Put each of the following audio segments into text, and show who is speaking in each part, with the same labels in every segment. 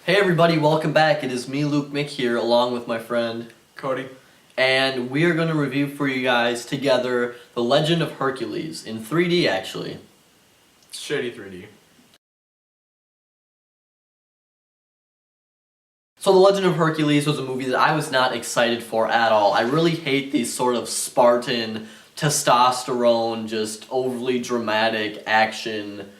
Speaker 1: Hey everybody, welcome back. It is me, lukemick, here, along with my friend
Speaker 2: Cody.
Speaker 1: And we are going to review for you guys together The Legend of Hercules, in 3D actually.
Speaker 2: It's shitty 3D.
Speaker 1: So The Legend of Hercules was a movie that I was not excited for at all. I really hate these sort of Spartan, testosterone, just overly dramatic action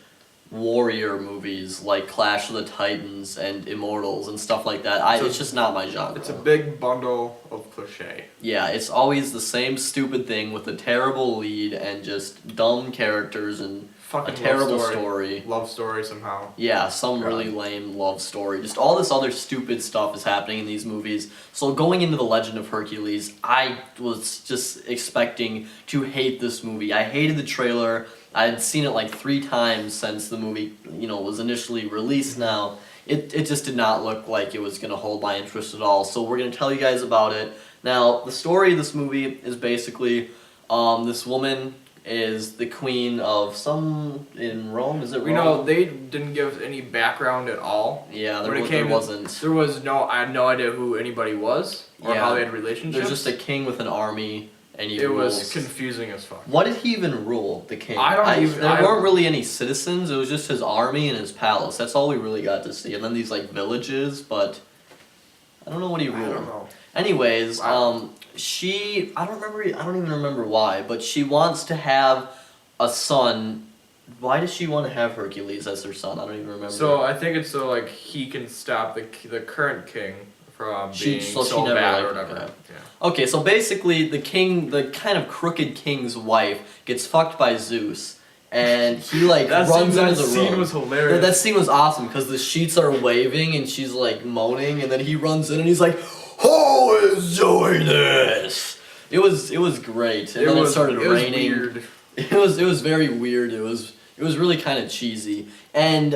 Speaker 1: warrior movies like Clash of the Titans and Immortals and stuff like that. It's just not my genre.
Speaker 2: It's a big bundle of cliche.
Speaker 1: Yeah, it's always the same stupid thing with a terrible lead and just dumb characters and
Speaker 2: Fucking
Speaker 1: a terrible story.
Speaker 2: Love story somehow.
Speaker 1: Yeah, some really lame love story. Just all this other stupid stuff is happening in these movies. So going into The Legend of Hercules, I was just expecting to hate this movie. I hated the trailer. I had seen it like 3 times since the movie, was initially released now. It just did not look like it was going to hold my interest at all. So we're going to tell you guys about it. Now, the story of this movie is basically this woman is the queen of some in Rome. Is it Rome?
Speaker 2: We know they didn't give any background at all.
Speaker 1: Yeah, there wasn't.
Speaker 2: There was I had no idea who anybody was or how they had relationships.
Speaker 1: There's just a king with an army. And
Speaker 2: it was confusing as fuck.
Speaker 1: What did he even rule, the king? There weren't really any citizens, it was just his army and his palace. That's all we really got to see. And then these, villages, but I don't know what he ruled.
Speaker 2: I don't know.
Speaker 1: Anyways, I don't even remember why, but she wants to have a son. Why does she want to have Hercules as her son? I don't even remember.
Speaker 2: So, I think it's so, he can stop the current king from being so bad or whatever.
Speaker 1: Okay. Yeah. Okay, so basically the kind of crooked king's wife gets fucked by Zeus, and he runs into the room. That
Speaker 2: scene was hilarious.
Speaker 1: That scene was awesome because the sheets are waving and she's moaning, and then he runs in and he's like, "Who is doing this?" It was great, and then it started raining.
Speaker 2: Weird.
Speaker 1: It was very weird. It was really kind of cheesy. And,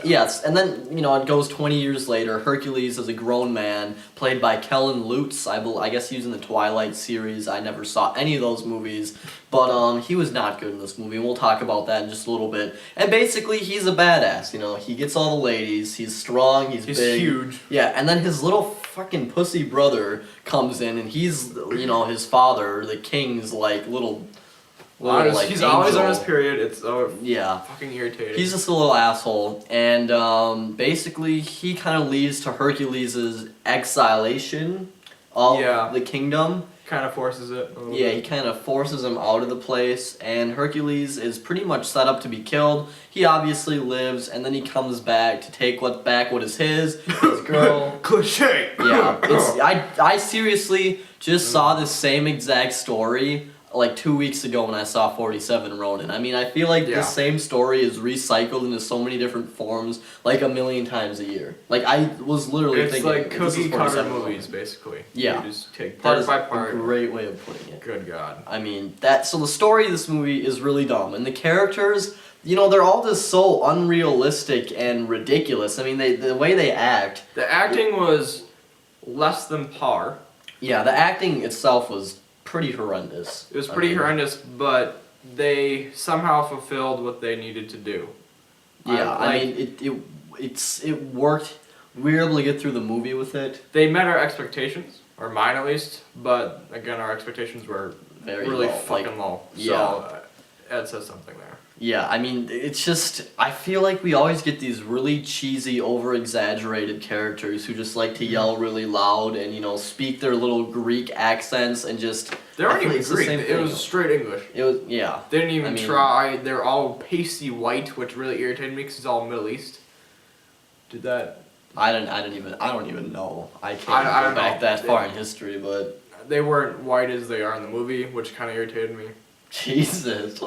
Speaker 1: yes, and then, it goes 20 years later. Hercules is a grown man, played by Kellan Lutz. I guess he was in the Twilight series. I never saw any of those movies. But, he was not good in this movie, and we'll talk about that in just a little bit. And basically, he's a badass, He gets all the ladies, he's strong, he's big.
Speaker 2: He's huge.
Speaker 1: Yeah, and then his little fucking pussy brother comes in, and he's, his father, the king's, little...
Speaker 2: he's always on his period. It's fucking irritating.
Speaker 1: He's just a little asshole, and basically he kind of leads to Hercules' exilation of the kingdom.
Speaker 2: Kind of forces it.
Speaker 1: He kind of forces him out of the place, and Hercules is pretty much set up to be killed. He obviously lives, and then he comes back to take back what is his girl.
Speaker 2: Cliche.
Speaker 1: Yeah, I seriously just saw this same exact story 2 weeks ago when I saw 47 Ronin. I mean, I feel like the same story is recycled into so many different forms, a million times a year. I was literally thinking...
Speaker 2: It's like cookie-cutter movies, basically.
Speaker 1: Yeah.
Speaker 2: You just take part by part.
Speaker 1: That is a great way of putting it.
Speaker 2: Good God.
Speaker 1: I mean, so the story of this movie is really dumb, and the characters... they're all just so unrealistic and ridiculous. I mean, the way they act...
Speaker 2: The acting was less than par.
Speaker 1: Yeah, the acting itself was pretty horrendous.
Speaker 2: It was pretty horrendous, but they somehow fulfilled what they needed to do.
Speaker 1: Yeah, it worked. We were able to get through the movie with it.
Speaker 2: They met our expectations, or mine at least, but again, our expectations were really fucking low. So Ed says something there.
Speaker 1: Yeah, I mean, it's just, I feel like we always get these really cheesy, over-exaggerated characters who just like to yell really loud and, speak their little Greek accents and just...
Speaker 2: They weren't even Greek, it was straight English.
Speaker 1: It was, yeah.
Speaker 2: They didn't even try, they're all pasty white, which really irritated me because it's all Middle East. Did that...
Speaker 1: I don't even know. I can't go back that far in history, but...
Speaker 2: They weren't white as they are in the movie, which kind of irritated me.
Speaker 1: Jesus,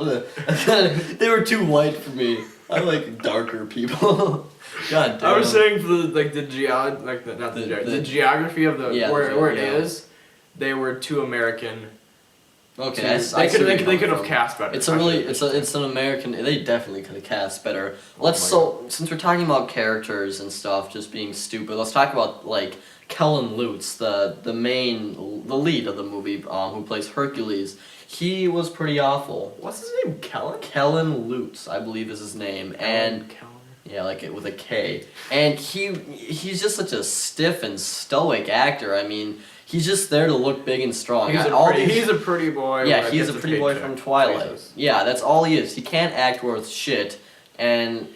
Speaker 1: they were too white for me. I like darker people. God damn.
Speaker 2: I was saying for the geography of where it is, they were too American.
Speaker 1: Okay,
Speaker 2: they could have cast better.
Speaker 1: It's an American. They definitely could have cast better. Since we're talking about characters and stuff just being stupid, let's talk about Kellan Lutz, the lead of the movie, who plays Hercules. He was pretty awful.
Speaker 2: What's his name? Kellan?
Speaker 1: Kellan Lutz, I believe is his name. And Yeah, like it with a K. And he's just such a stiff and stoic actor. I mean, he's just there to look big and strong.
Speaker 2: He's a pretty boy.
Speaker 1: Yeah, he's a pretty boy from Twilight. Yeah, that's all he is. He can't act worth shit, and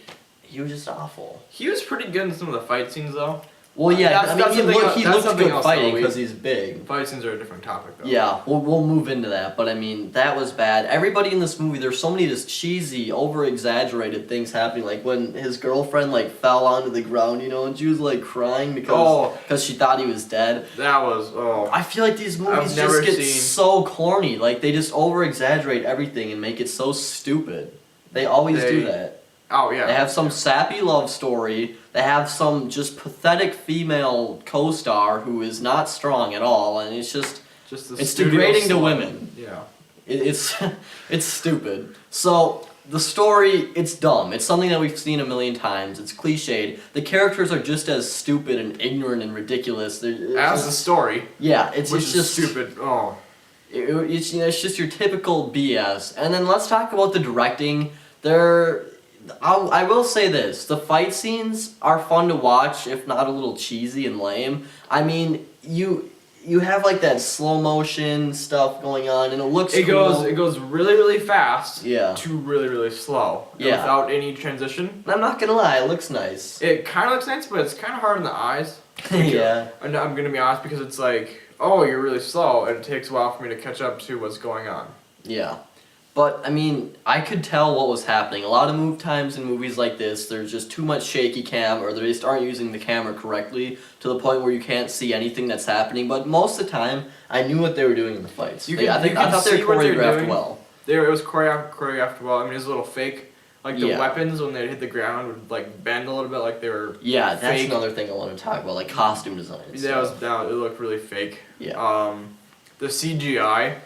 Speaker 1: he was just awful.
Speaker 2: He was pretty good in some of the fight scenes, though.
Speaker 1: Well, yeah, he looked good fighting because he's big.
Speaker 2: Fight scenes are a different topic, though.
Speaker 1: Yeah, we'll move into that, but I mean, that was bad. Everybody in this movie, there's so many just cheesy, over-exaggerated things happening, like when his girlfriend, like, fell onto the ground, you know, and she was, like, crying because she thought he was dead.
Speaker 2: That was,
Speaker 1: I feel like these movies just get so corny. Like, they just over-exaggerate everything and make it so stupid. They always do that.
Speaker 2: Oh, yeah.
Speaker 1: They have some sappy love story. They have some just pathetic female co-star who is not strong at all, and it's it's degrading to women.
Speaker 2: Yeah.
Speaker 1: It's stupid. So the story, it's dumb. It's something that we've seen a million times. It's cliched. The characters are just as stupid and ignorant and ridiculous.
Speaker 2: As the story.
Speaker 1: Yeah, it's
Speaker 2: just stupid. Oh.
Speaker 1: It's just your typical BS. And then let's talk about the directing. I will say this, the fight scenes are fun to watch, if not a little cheesy and lame. I mean, you have like that slow motion stuff going on, and it looks cool.
Speaker 2: It goes really, really fast
Speaker 1: to
Speaker 2: really, really slow without any transition.
Speaker 1: And I'm not gonna lie, it looks nice.
Speaker 2: It kind of looks nice, but it's kind of hard on the eyes.
Speaker 1: Yeah.
Speaker 2: And I'm gonna be honest, because it's like, oh, you're really slow, and it takes a while for me to catch up to what's going on.
Speaker 1: Yeah. But, I mean, I could tell what was happening. A lot of move times in movies like this, there's just too much shaky cam, or they just aren't using the camera correctly to the point where you can't see anything that's happening. But most of the time, I knew what they were doing in the fights. I thought they were choreographed well.
Speaker 2: It was choreographed well. I mean, it was a little fake. Like, the weapons, when they'd hit the ground, would, like, bend a little bit like they were
Speaker 1: that's another thing I want to talk about, like costume design.
Speaker 2: It looked really fake.
Speaker 1: Yeah.
Speaker 2: The CGI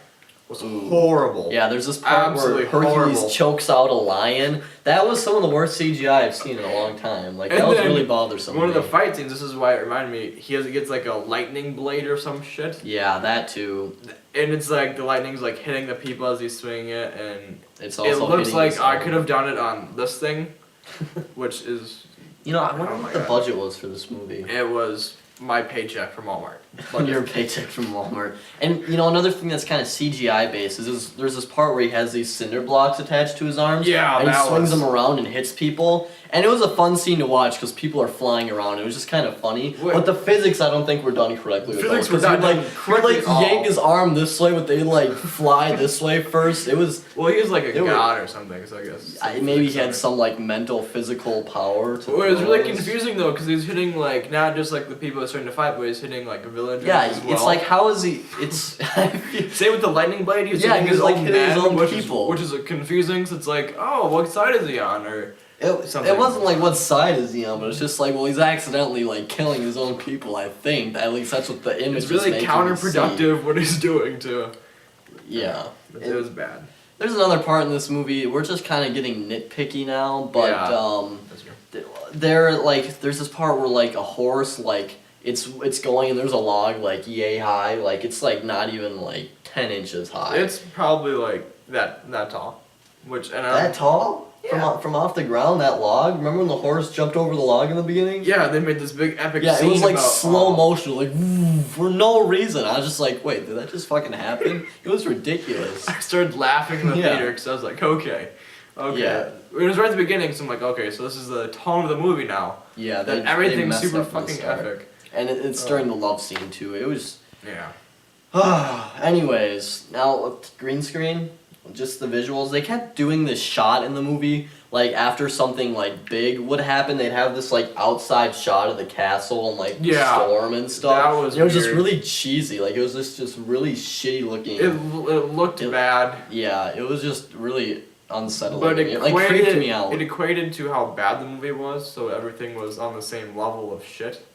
Speaker 2: was horrible.
Speaker 1: Yeah, there's this part where Hercules chokes out a lion. That was some of the worst CGI I've seen in a long time. Like, that was really bothersome.
Speaker 2: One of the fight scenes, this is why it reminded me, he gets like a lightning blade or some shit.
Speaker 1: Yeah, that too.
Speaker 2: And it's like, the lightning's like hitting the people as he's swinging it, and
Speaker 1: it's also
Speaker 2: it looks like I could have done it on this thing, which is...
Speaker 1: You know, I wonder what the budget was for this movie.
Speaker 2: It was my paycheck from Walmart.
Speaker 1: Your paycheck from Walmart. And, you know, another thing that's kind of CGI based is there's this part where he has these cinder blocks attached to his arms.
Speaker 2: Yeah,
Speaker 1: and he swings them around and hits people. And it was a fun scene to watch because people are flying around. It was just kind of funny. But the physics, I don't think were done correctly.
Speaker 2: Physics were not done correctly.
Speaker 1: He'd yank his arm this way, but they like fly this way first. It was...
Speaker 2: Well, he was like a god or something, so I guess...
Speaker 1: maybe he had some like mental, physical power to...
Speaker 2: Well, it was really confusing though, because he was hitting like, not just like the people that starting to fight, but he was hitting like a village as well.
Speaker 1: It's like, how is he... It's...
Speaker 2: Same with the lightning blade, he was hitting his own people. Which is confusing, so it's like, oh, what side is he on, or...
Speaker 1: It wasn't like what side is he on, but it's just like, well, he's accidentally like killing his own people, I think. At least that's what the image is.
Speaker 2: It's really counterproductive what he's doing too.
Speaker 1: Yeah.
Speaker 2: It was bad.
Speaker 1: There's another part in this movie, we're just kind of getting nitpicky now, but
Speaker 2: that's true.
Speaker 1: There's this part where like a horse, like, it's going and there's a log like yay high, like it's like not even like 10 inches high.
Speaker 2: It's probably like that tall.
Speaker 1: That tall?
Speaker 2: Yeah.
Speaker 1: From off the ground, that log? Remember when the horse jumped over the log in the beginning?
Speaker 2: Yeah, they made this big epic scene.
Speaker 1: Yeah, it was like slow motion, like for no reason. I was just like, wait, did that just fucking happen? It was ridiculous.
Speaker 2: I started laughing in the theater because I was like, okay. Yeah. It was right at the beginning, so I'm like, okay, so this is the tone of the movie now.
Speaker 1: Yeah,
Speaker 2: that everything's super fucking epic.
Speaker 1: And it's during the love scene too. It was...
Speaker 2: Yeah.
Speaker 1: Anyways, now green screen. Just the visuals. They kept doing this shot in the movie, like after something like big would happen, they'd have this like outside shot of the castle and like storm and stuff.
Speaker 2: That was
Speaker 1: it was just really cheesy. Like it was just really shitty looking.
Speaker 2: It looked bad.
Speaker 1: Yeah, it was just really unsettling.
Speaker 2: But
Speaker 1: it like creeped me out.
Speaker 2: It equated to how bad the movie was, so everything was on the same level of shit.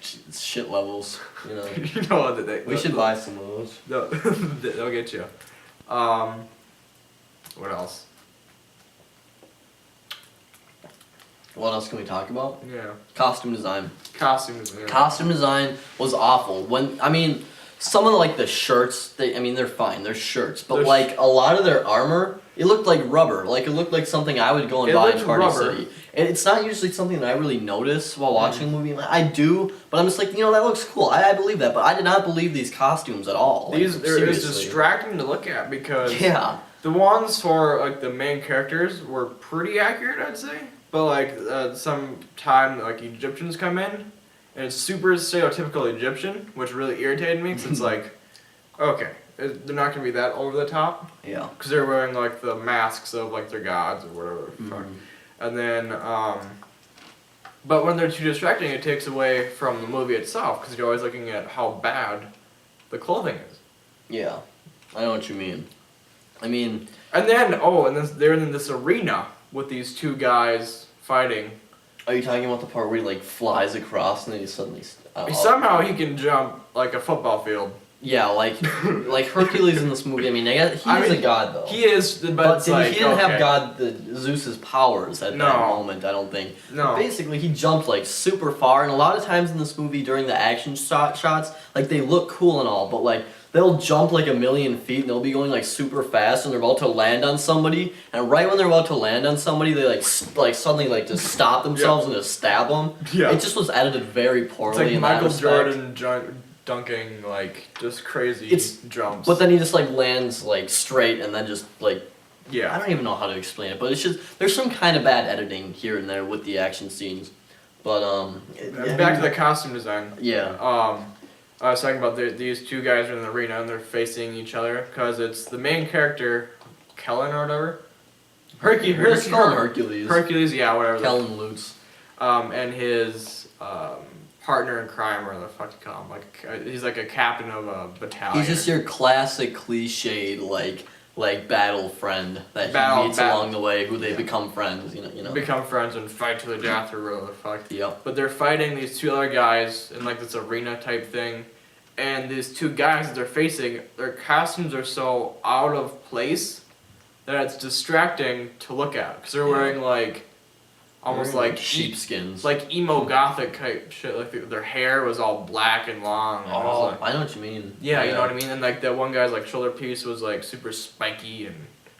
Speaker 1: Shit levels, you know.
Speaker 2: You know
Speaker 1: we should buy some of
Speaker 2: those. They'll get you. What else?
Speaker 1: What else can we talk about?
Speaker 2: Yeah.
Speaker 1: Costume design.
Speaker 2: Costume
Speaker 1: design was awful. Some of like the shirts, they're fine. They're shirts, but like a lot of their armor, it looked like rubber. Like it looked like something I would go and buy in Party City. it's not usually something that I really notice while watching a movie. I do, but I'm just like, that looks cool. I believe that, but I did not believe these costumes at all.
Speaker 2: They're distracting to look at because the ones for like the main characters were pretty accurate, I'd say. But like sometime like Egyptians come in, and it's super stereotypical Egyptian, which really irritated me because it's like, okay, they're not gonna be that over the top.
Speaker 1: Yeah.
Speaker 2: Because they're wearing like the masks of like their gods or whatever.
Speaker 1: Mm-hmm.
Speaker 2: And then, but when they're too distracting, it takes away from the movie itself because you're always looking at how bad the clothing is.
Speaker 1: Yeah, I know what you mean. And
Speaker 2: then they're in this arena with these two guys fighting.
Speaker 1: Are you talking about the part where he like flies across and then he suddenly?
Speaker 2: Somehow he can jump like a football field.
Speaker 1: Yeah, like Hercules in this movie. He's a god though.
Speaker 2: He is, but
Speaker 1: he didn't have Zeus's powers at that moment. I don't think.
Speaker 2: No.
Speaker 1: But basically, he jumped like super far, and a lot of times in this movie during the action shots, like they look cool and all, but like they'll jump like 1,000,000 feet and they'll be going like super fast, and they're about to land on somebody, and right when they're about to land on somebody, they like suddenly like just stop themselves and just stab them.
Speaker 2: Yeah.
Speaker 1: It just was edited very poorly.
Speaker 2: It's like Michael Jordan dunking like just crazy jumps.
Speaker 1: But then he just like lands like straight and then just like
Speaker 2: I
Speaker 1: don't even know how to explain it, but it's just there's some kind of bad editing here and there with the action scenes. But
Speaker 2: back to the costume design.
Speaker 1: Yeah.
Speaker 2: I was talking about these two guys are in the arena and they're facing each other because it's the main character, Kellan or whatever.
Speaker 1: Let's call him Hercules.
Speaker 2: Hercules, yeah, whatever.
Speaker 1: Kellan Lutz.
Speaker 2: And his partner in crime, or the fuck you call him, like he's like a captain of a battalion.
Speaker 1: He's just your classic cliched like battle friend that he meets along the way, who they become friends. You know.
Speaker 2: Become friends and fight to the death or whatever the fuck.
Speaker 1: Yep.
Speaker 2: But they're fighting these two other guys in like this arena type thing, and these two guys that they're facing, their costumes are so out of place that it's distracting to look at because they're wearing like. Almost like
Speaker 1: sheepskins.
Speaker 2: Like emo gothic type shit. Like their hair was all black and long. And
Speaker 1: I know what you mean.
Speaker 2: Yeah, you know what I mean? And like that one guy's like shoulder piece was like super spiky and...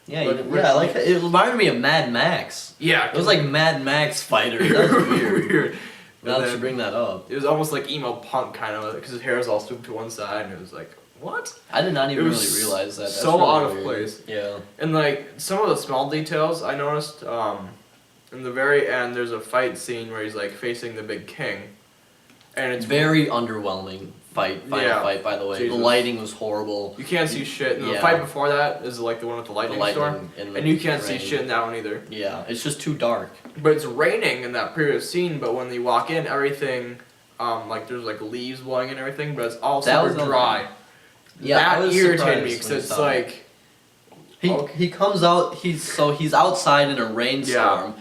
Speaker 1: I like it. It reminded me of Mad Max.
Speaker 2: Yeah.
Speaker 1: It was like Mad Max fighters. That was weird. Now that you bring that up.
Speaker 2: It was almost like emo punk kind of, because his hair was all swooped to one side and it was like, what?
Speaker 1: I did not even really realize that. That's
Speaker 2: so
Speaker 1: really
Speaker 2: out of
Speaker 1: weird.
Speaker 2: place.
Speaker 1: Yeah.
Speaker 2: And like some of the small details I noticed, in the very end, there's a fight scene where he's like facing the big king, and it's
Speaker 1: very underwhelming fight. Fight, by the way.
Speaker 2: Jesus.
Speaker 1: The lighting was horrible.
Speaker 2: You can't see shit. And the fight before that is like the one with the lightning storm, and you can't see shit in that one either.
Speaker 1: Yeah, it's just too dark.
Speaker 2: But it's raining in that previous scene. But when they walk in, everything, like there's like leaves blowing and everything, but it's all super dry.
Speaker 1: Yeah,
Speaker 2: that irritated me because it's like.
Speaker 1: He comes out. He's outside in a rainstorm.
Speaker 2: Yeah.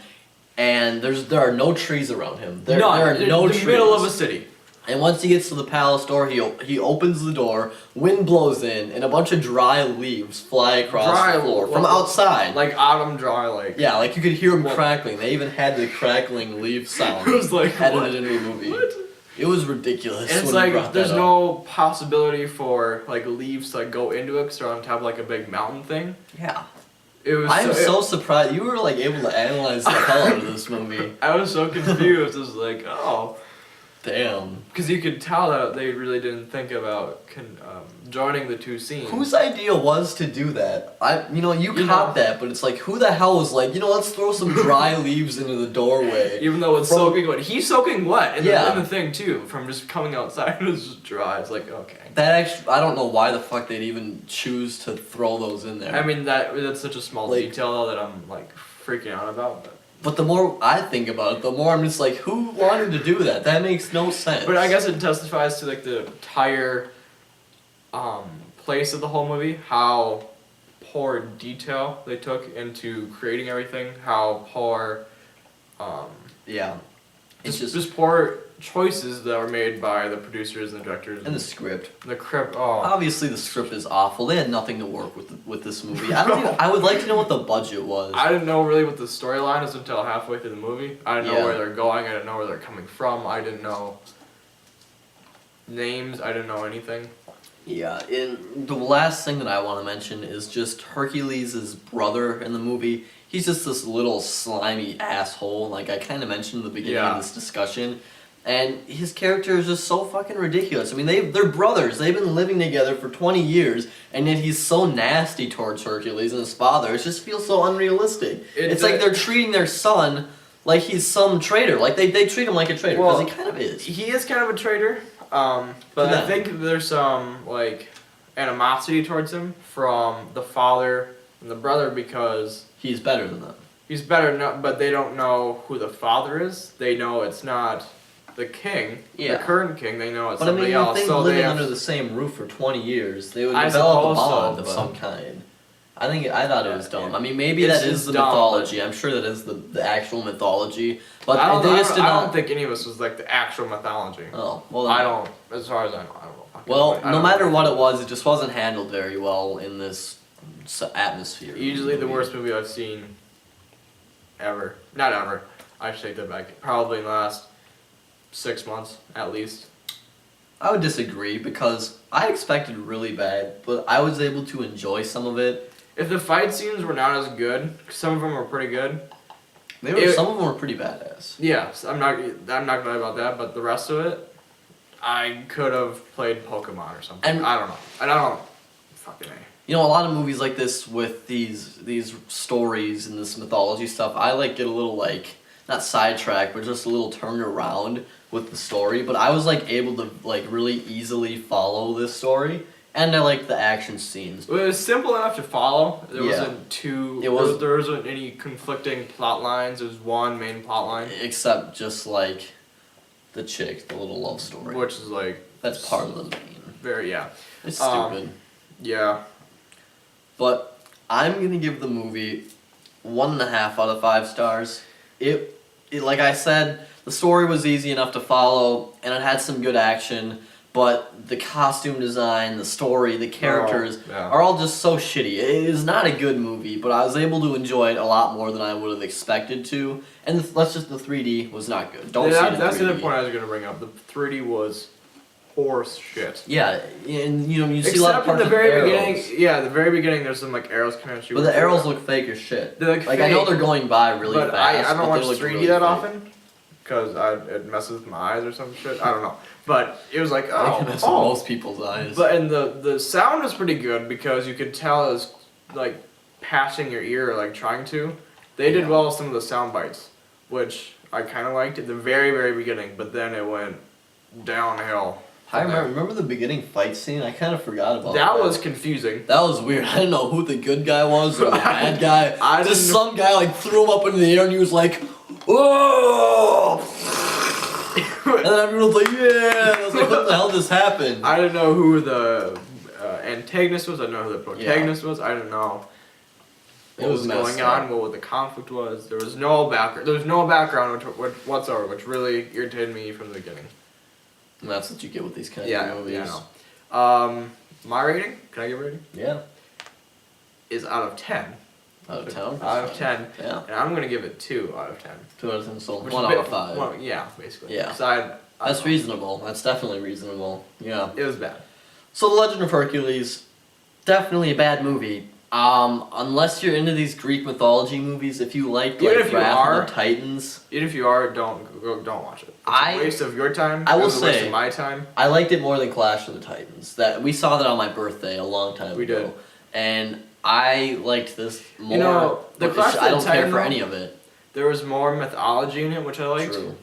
Speaker 1: And there are no trees around him. There are no trees.
Speaker 2: In the middle of a city.
Speaker 1: And once he gets to the palace door, he opens the door, wind blows in, and a bunch of dry leaves fly across the floor from outside.
Speaker 2: Like autumn dry, like...
Speaker 1: Yeah, like you could hear them crackling. They even had the crackling leaf sound
Speaker 2: it was like,
Speaker 1: edited into the movie. What? It was ridiculous.
Speaker 2: And it's like, there's no possibility for like leaves to like, go into it because they're on top of like a big mountain thing.
Speaker 1: Yeah.
Speaker 2: I'm
Speaker 1: so surprised. You were like able to analyze the hell out of this movie.
Speaker 2: I was so confused. It was like, oh.
Speaker 1: Damn.
Speaker 2: Because you could tell that they really didn't think about joining the two scenes.
Speaker 1: Whose idea was to do that? You caught that, but it's like, who the hell was like, let's throw some dry leaves into the doorway.
Speaker 2: Even though it's soaking wet. He's soaking wet in the thing too, from just coming outside. It was just dry. It's like, okay.
Speaker 1: I don't know why the fuck they'd even choose to throw those in there.
Speaker 2: I mean, that's such a small detail though that I'm like freaking out about.
Speaker 1: But the more I think about it, the more I'm just like, who wanted to do that? That makes no sense.
Speaker 2: But I guess it testifies to like the entire place of the whole movie, how poor detail they took into creating everything, how poor just poor choices that were made by the producers and the directors
Speaker 1: and the script.
Speaker 2: Obviously
Speaker 1: the script is awful. They had nothing to work with this movie. I would like to know what the budget was.
Speaker 2: I didn't know really what the storyline is until halfway through the movie. I didn't know where they're going. I didn't know where they're coming from. I didn't know names. I didn't know anything.
Speaker 1: Yeah, and the last thing that I want to mention is just Hercules' brother in the movie. he's just this little slimy asshole, like I kind of mentioned in the beginning of this discussion. And his character is just so fucking ridiculous. I mean, they're brothers. They've been living together for 20 years, and yet he's so nasty towards Hercules and his father. It just feels so unrealistic. It's like they're treating their son like he's some traitor. Like, they treat him like a traitor, because he kind of is.
Speaker 2: He is kind of a traitor, but I think there's some, like, animosity towards him from the father and the brother because...
Speaker 1: He's better than them.
Speaker 2: He's better, but they don't know who the father is. They know it's not... the king, the current king, they know it's somebody else.
Speaker 1: But I mean, if they've living under the same roof for 20 years, they would develop a bond of some kind. I thought it was dumb. I mean, maybe that is the mythology. I'm sure that is the actual mythology. But I
Speaker 2: don't think any of us was like the actual mythology.
Speaker 1: Oh, well.
Speaker 2: I don't, as far as I know, I don't know.
Speaker 1: Well, no matter what it was, it just wasn't handled very well in this atmosphere.
Speaker 2: Easily the worst movie I've seen ever. Not ever. I should take that back. Probably in the last 6 months, at least.
Speaker 1: I would disagree, because I expected really bad, but I was able to enjoy some of it.
Speaker 2: If the fight scenes were not as good, some of them were pretty good.
Speaker 1: Some of them were pretty badass.
Speaker 2: Yes, I'm not glad about that, but the rest of it, I could have played Pokemon or something. And I don't know. I don't fucking know.
Speaker 1: You know, a lot of movies like this with these stories and this mythology stuff, I like get a little like, not sidetracked, but just a little turned around with the story. But I was like able to like really easily follow this story, and I like the action scenes.
Speaker 2: Well, it was simple enough to follow. There wasn't any conflicting plot lines. There was one main plot line,
Speaker 1: except just like the chick, the little love story,
Speaker 2: which is like
Speaker 1: that's part of the main.
Speaker 2: It's
Speaker 1: stupid.
Speaker 2: Yeah.
Speaker 1: But I'm gonna give the movie 1.5 out of 5 stars. It like I said, the story was easy enough to follow, and it had some good action, but the costume design, the story, the characters are all just so shitty. It is not a good movie, but I was able to enjoy it a lot more than I would have expected to. And the 3D was not good.
Speaker 2: That's the other point I was going to bring up. The 3D was horse shit.
Speaker 1: Yeah, and you see a lot of parts
Speaker 2: in the very
Speaker 1: beginning.
Speaker 2: Yeah, the very beginning there's some like arrows coming at you.
Speaker 1: But the arrows look fake as shit.
Speaker 2: They're like
Speaker 1: I know they're going by really fast.
Speaker 2: I don't watch 3D
Speaker 1: really
Speaker 2: that often because it messes with my eyes or some shit. I don't know. But it was like
Speaker 1: most people's eyes.
Speaker 2: But and the sound was pretty good because you could tell it was like passing your ear, like trying to. They did well with some of the sound bites, which I kind of liked at the very, very beginning. But then it went downhill.
Speaker 1: I remember the beginning fight scene. I kind of forgot about that.
Speaker 2: That was confusing.
Speaker 1: That was weird. I didn't know who the good guy was or the bad guy. Just some guy like threw him up into the air and he was like, "Whoa!" And then everyone was like, "Yeah!" I was like, "What the hell just happened?"
Speaker 2: I didn't know who the antagonist was. I didn't know who the protagonist was. I didn't know what was going on. What the conflict was. There was no background. There was no background whatsoever, which really irritated me from the beginning.
Speaker 1: And that's what you get with these kind of movies.
Speaker 2: Yeah, I know. My rating, can I give a rating?
Speaker 1: Yeah.
Speaker 2: Is out of 10.
Speaker 1: Out of 10?
Speaker 2: Out of 10.
Speaker 1: Yeah.
Speaker 2: And I'm going to give it 2 out of 10.
Speaker 1: 2 out of 10, so 1 out of 5.
Speaker 2: Yeah, basically.
Speaker 1: Yeah. That's reasonable. That's definitely reasonable. Yeah.
Speaker 2: It was bad.
Speaker 1: So The Legend of Hercules, definitely a bad movie. Unless you're into these Greek mythology movies, if you like Wrath of the Titans,
Speaker 2: even if you are, don't watch it. It's a waste of your time.
Speaker 1: I will say,
Speaker 2: waste of my time.
Speaker 1: I liked it more than Clash of the Titans. We saw that on my birthday a long time ago.
Speaker 2: We did,
Speaker 1: and I liked this more.
Speaker 2: You know, the Clash of the Titans,
Speaker 1: I don't care for any of it.
Speaker 2: There was more mythology in it, which I liked.
Speaker 1: True.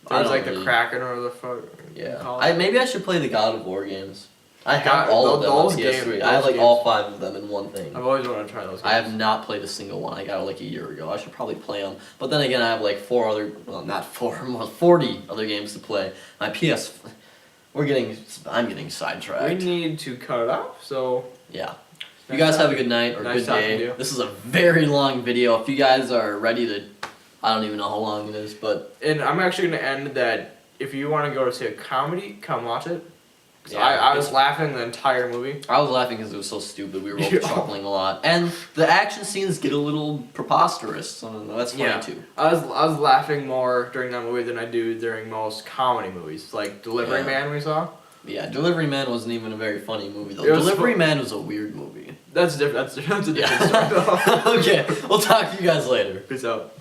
Speaker 2: There was like the Kraken or the fuck.
Speaker 1: Yeah. Maybe I should play the God of War games. I have all of them on PS3. I have like all 5 of them in one thing.
Speaker 2: I've always wanted to try those games.
Speaker 1: I have not played a single one. I got it like a year ago. I should probably play them. But then again, I have like 40 other games to play. My PS... I'm getting sidetracked.
Speaker 2: We need to cut it off, so...
Speaker 1: Yeah. You guys have a good night or good day. This is a very long video. If you guys are ready to... I don't even know how long it is, but...
Speaker 2: And I'm actually going to end that if you want to go to see a comedy, come watch it.
Speaker 1: Yeah,
Speaker 2: I was laughing the entire movie.
Speaker 1: I was laughing because it was so stupid. We were both chuckling a lot, and the action scenes get a little preposterous. So that's funny too.
Speaker 2: I was laughing more during that movie than I do during most comedy movies, like Delivery Man we saw.
Speaker 1: Yeah, Delivery Man wasn't even a very funny movie though. Delivery Man was a weird movie.
Speaker 2: That's different. That's a different story.
Speaker 1: Okay, we'll talk to you guys later.
Speaker 2: Peace out.